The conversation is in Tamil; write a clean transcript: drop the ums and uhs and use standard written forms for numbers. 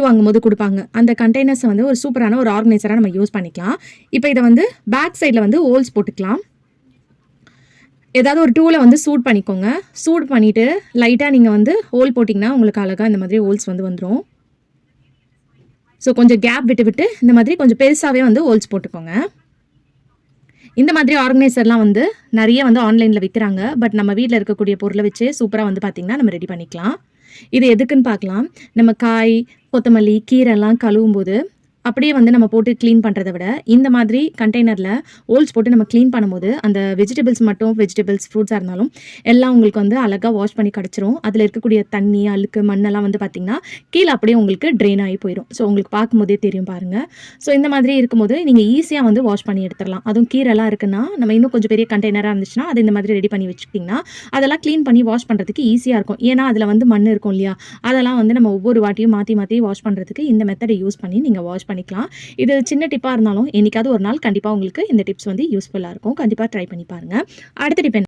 ஃபுட் வாங்கும்போது கொடுப்பாங்க. அந்த கண்டெய்னர்ஸை வந்து ஒரு சூப்பரான ஒரு ஆர்கனைசராக நம்ம யூஸ் பண்ணிக்கலாம். இப்போ இதை வந்து பேக் சைடில் வந்து ஹோல்ஸ் போட்டுக்கலாம். ஏதாவது ஒரு டூலை வந்து சூட் பண்ணிக்கோங்க. சூட் பண்ணிவிட்டு லைட்டாக நீங்கள் வந்து ஹோல் போட்டிங்கன்னா உங்களுக்கு அழகாக இந்த மாதிரி ஹோல்ஸ் வந்து வந்துடும். ஸோ கொஞ்சம் கேப் விட்டு விட்டு இந்த மாதிரி கொஞ்சம் பெருசாகவே வந்து ஹோல்ஸ் போட்டுக்கோங்க. இந்த மாதிரி ஆர்கனைசர்லாம் வந்து நிறைய வந்து ஆன்லைனில் விற்கிறாங்க. பட் நம்ம வீட்டில் இருக்கக்கூடிய பொருளை வச்சு சூப்பராக வந்து பார்த்திங்கன்னா நம்ம ரெடி பண்ணிக்கலாம். இது எதுக்குன்னு பார்க்கலாம். நம்ம காய், கொத்தமல்லி, கீரைலாம் கழுவும் போது அப்படியே வந்து நம்ம போட்டு க்ளீன் பண்ணுறத விட இந்த மாதிரி கண்டெய்னரில் ஹோல்ஸ் போட்டு நம்ம க்ளீன் பண்ணும்போது அந்த வெஜிடபிள்ஸ் ஃப்ரூட்ஸாக இருந்தாலும் எல்லாம் உங்களுக்கு வந்து அழகாக வாஷ் பண்ணி கிடச்சிரும். அதில் இருக்கக்கூடிய தண்ணி, அழுக்கு, மண்ணெல்லாம் வந்து பார்த்திங்கன்னா கீழே அப்படியே உங்களுக்கு ட்ரெயின் ஆகி போயிடும். ஸோ உங்களுக்கு பார்க்கும்போதே தெரியும் பாருங்கள். ஸோ இந்த மாதிரி இருக்கும்போது நீங்கள் ஈஸியாக வந்து வாஷ் பண்ணி எடுத்துடலாம். அதுவும் கீரைலாம் இருக்குன்னா நம்ம இன்னும் கொஞ்சம் பெரிய கண்டெய்னராக இருந்துச்சுன்னா அதை இந்த மாதிரி ரெடி பண்ணி வச்சுக்கிட்டிங்கன்னா அதெல்லாம் க்ளீன் பண்ணி வாஷ் பண்ணுறதுக்கு ஈஸியாக இருக்கும். ஏன்னா அதில் வந்து மண் இருக்கும் இல்லையா, அதெல்லாம் வந்து நம்ம ஒவ்வொரு வாட்டியும் மாற்றி மாற்றி வாஷ் பண்ணுறதுக்கு இந்த மெத்தடை யூஸ் பண்ணி நீங்கள் வாஷ் பண்ணிக்கலாம். இது சின்ன டிப்பாக இருந்தாலும் என்னைக்காவது ஒரு நாள் கண்டிப்பாக உங்களுக்கு இந்த டிப்ஸ் வந்து யூஸ்ஃபுல்லாக இருக்கும். கண்டிப்பாக ட்ரை பண்ணி பாருங்கள். அடுத்த டிப்